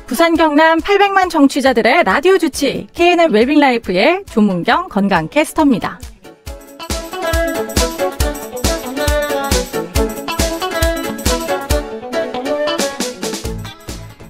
부산 경남 800만 청취자들의 라디오 주치 KNM 웰빙 라이프의 조문경 건강 캐스터입니다.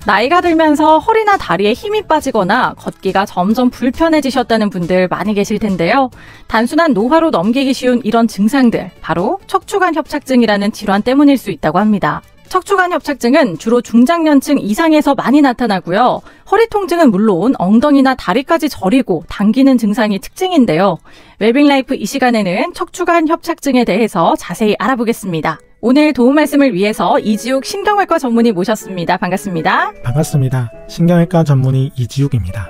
나이가 들면서 허리나 다리에 힘이 빠지거나 걷기가 점점 불편해지셨다는 분들 많이 계실 텐데요. 단순한 노화로 넘기기 쉬운 이런 증상들, 바로 척추관 협착증이라는 질환 때문일 수 있다고 합니다. 척추관 협착증은 주로 중장년층 이상에서 많이 나타나고요. 허리 통증은 물론 엉덩이나 다리까지 저리고 당기는 증상이 특징인데요. 웰빙 라이프 이 시간에는 척추관 협착증에 대해서 자세히 알아보겠습니다. 오늘 도움 말씀을 위해서 이지욱 신경외과 전문의 모셨습니다. 반갑습니다. 반갑습니다. 신경외과 전문의 이지욱입니다.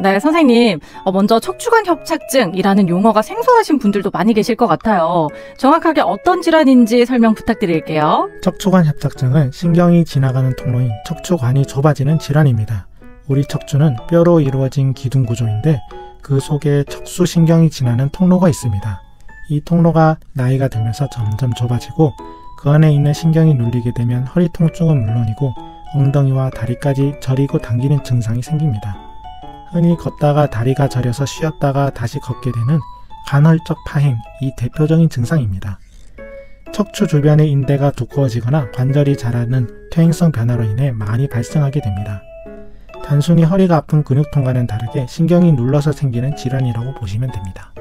네, 선생님. 먼저 척추관 협착증이라는 용어가 생소하신 분들도 많이 계실 것 같아요. 정확하게 어떤 질환인지 설명 부탁드릴게요. 척추관 협착증은 신경이 지나가는 통로인 척추관이 좁아지는 질환입니다. 우리 척추는 뼈로 이루어진 기둥 구조인데 그 속에 척수신경이 지나는 통로가 있습니다. 이 통로가 나이가 들면서 점점 좁아지고 그 안에 있는 신경이 눌리게 되면 허리 통증은 물론이고 엉덩이와 다리까지 저리고 당기는 증상이 생깁니다. 흔히 걷다가 다리가 저려서 쉬었다가 다시 걷게 되는 간헐적 파행, 이 대표적인 증상입니다. 척추 주변의 인대가 두꺼워지거나 관절이 자라는 퇴행성 변화로 인해 많이 발생하게 됩니다. 단순히 허리가 아픈 근육통과는 다르게 신경이 눌러서 생기는 질환이라고 보시면 됩니다.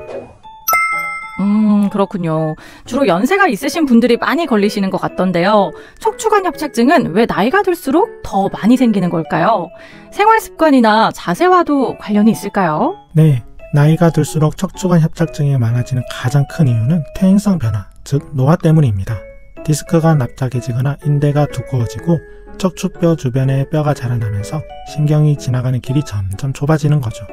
그렇군요. 주로 연세가 있으신 분들이 많이 걸리시는 것 같던데요. 척추관 협착증은 왜 나이가 들수록 더 많이 생기는 걸까요? 생활 습관이나 자세와도 관련이 있을까요? 네, 나이가 들수록 척추관 협착증이 많아지는 가장 큰 이유는 퇴행성 변화, 즉 노화 때문입니다. 디스크가 납작해지거나 인대가 두꺼워지고 척추뼈 주변에 뼈가 자라나면서 신경이 지나가는 길이 점점 좁아지는 거죠.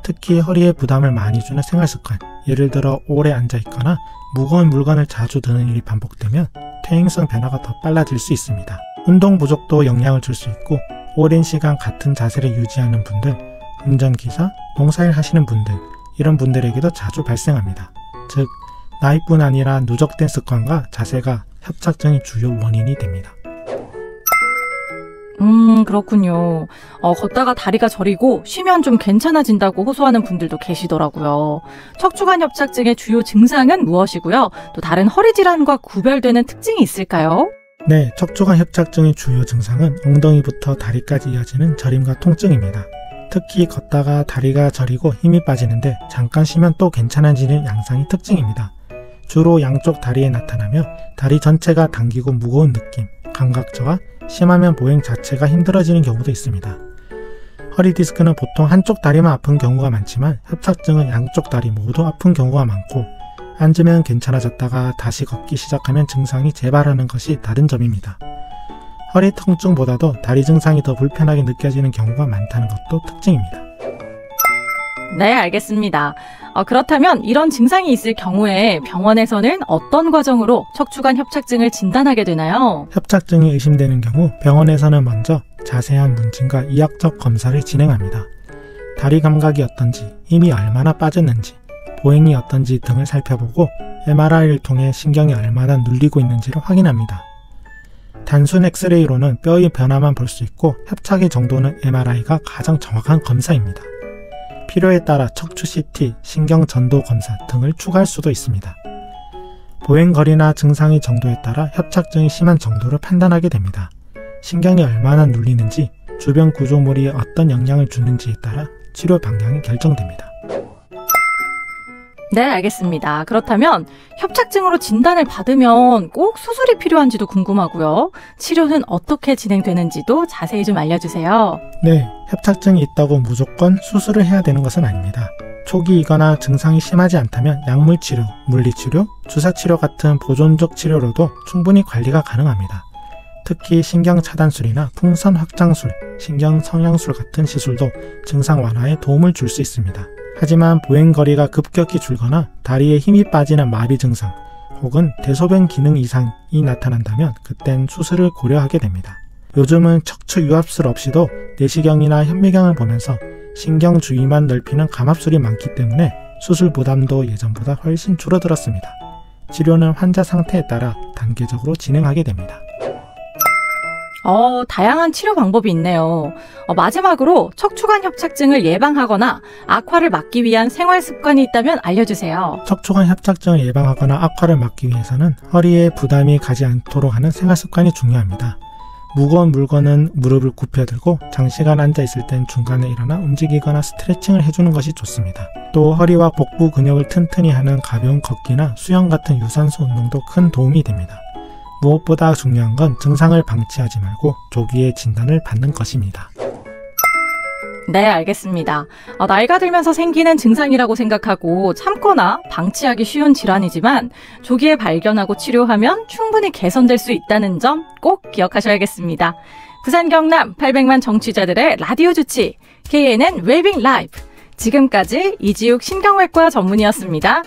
특히 허리에 부담을 많이 주는 생활습관, 예를 들어 오래 앉아있거나 무거운 물건을 자주 드는 일이 반복되면 퇴행성 변화가 더 빨라질 수 있습니다. 운동 부족도 영향을 줄 수 있고 오랜 시간 같은 자세를 유지하는 분들, 운전기사, 농사일 하시는 분들, 이런 분들에게도 자주 발생합니다. 즉, 나이뿐 아니라 누적된 습관과 자세가 협착증의 주요 원인이 됩니다. 그렇군요. 걷다가 다리가 저리고 쉬면 좀 괜찮아진다고 호소하는 분들도 계시더라고요. 척추관 협착증의 주요 증상은 무엇이고요? 또 다른 허리 질환과 구별되는 특징이 있을까요? 네, 척추관 협착증의 주요 증상은 엉덩이부터 다리까지 이어지는 저림과 통증입니다. 특히 걷다가 다리가 저리고 힘이 빠지는데 잠깐 쉬면 또 괜찮아지는 양상이 특징입니다. 주로 양쪽 다리에 나타나며 다리 전체가 당기고 무거운 느낌, 감각저하, 심하면 보행 자체가 힘들어지는 경우도 있습니다. 허리 디스크는 보통 한쪽 다리만 아픈 경우가 많지만 협착증은 양쪽 다리 모두 아픈 경우가 많고 앉으면 괜찮아졌다가 다시 걷기 시작하면 증상이 재발하는 것이 다른 점입니다. 허리 통증보다도 다리 증상이 더 불편하게 느껴지는 경우가 많다는 것도 특징입니다. 네, 알겠습니다. 그렇다면 이런 증상이 있을 경우에 병원에서는 어떤 과정으로 척추관 협착증을 진단하게 되나요? 협착증이 의심되는 경우 병원에서는 먼저 자세한 문진과 이학적 검사를 진행합니다. 다리 감각이 어떤지, 힘이 얼마나 빠졌는지, 보행이 어떤지 등을 살펴보고 MRI를 통해 신경이 얼마나 눌리고 있는지를 확인합니다. 단순 엑스레이로는 뼈의 변화만 볼 수 있고 협착의 정도는 MRI가 가장 정확한 검사입니다. 필요에 따라 척추 CT, 신경 전도 검사 등을 추가할 수도 있습니다. 보행거리나 증상의 정도에 따라 협착증이 심한 정도를 판단하게 됩니다. 신경이 얼마나 눌리는지, 주변 구조물이 어떤 영향을 주는지에 따라 치료 방향이 결정됩니다. 네, 알겠습니다. 그렇다면 협착증으로 진단을 받으면 꼭 수술이 필요한지도 궁금하고요. 치료는 어떻게 진행되는지도 자세히 좀 알려주세요. 네, 협착증이 있다고 무조건 수술을 해야 되는 것은 아닙니다. 초기이거나 증상이 심하지 않다면 약물치료, 물리치료, 주사치료 같은 보존적 치료로도 충분히 관리가 가능합니다. 특히 신경차단술이나 풍선확장술, 신경성형술 같은 시술도 증상 완화에 도움을 줄 수 있습니다. 하지만 보행거리가 급격히 줄거나 다리에 힘이 빠지는 마비 증상 혹은 대소변 기능 이상이 나타난다면 그땐 수술을 고려하게 됩니다. 요즘은 척추 유압술 없이도 내시경이나 현미경을 보면서 신경 주위만 넓히는 감압술이 많기 때문에 수술 부담도 예전보다 훨씬 줄어들었습니다. 치료는 환자 상태에 따라 단계적으로 진행하게 됩니다. 다양한 치료 방법이 있네요. 마지막으로 척추관 협착증을 예방하거나 악화를 막기 위한 생활 습관이 있다면 알려주세요. 척추관 협착증을 예방하거나 악화를 막기 위해서는 허리에 부담이 가지 않도록 하는 생활 습관이 중요합니다. 무거운 물건은 무릎을 굽혀 들고 장시간 앉아 있을 땐 중간에 일어나 움직이거나 스트레칭을 해주는 것이 좋습니다. 또 허리와 복부 근육을 튼튼히 하는 가벼운 걷기나 수영 같은 유산소 운동도 큰 도움이 됩니다. 무엇보다 중요한 건 증상을 방치하지 말고 조기에 진단을 받는 것입니다. 네, 알겠습니다. 나이가 들면서 생기는 증상이라고 생각하고 참거나 방치하기 쉬운 질환이지만 조기에 발견하고 치료하면 충분히 개선될 수 있다는 점 꼭 기억하셔야겠습니다. 부산 경남 800만 정취자들의 라디오 주치 KNN 웰빙 라이프. 지금까지 이지욱 신경외과 전문의였습니다.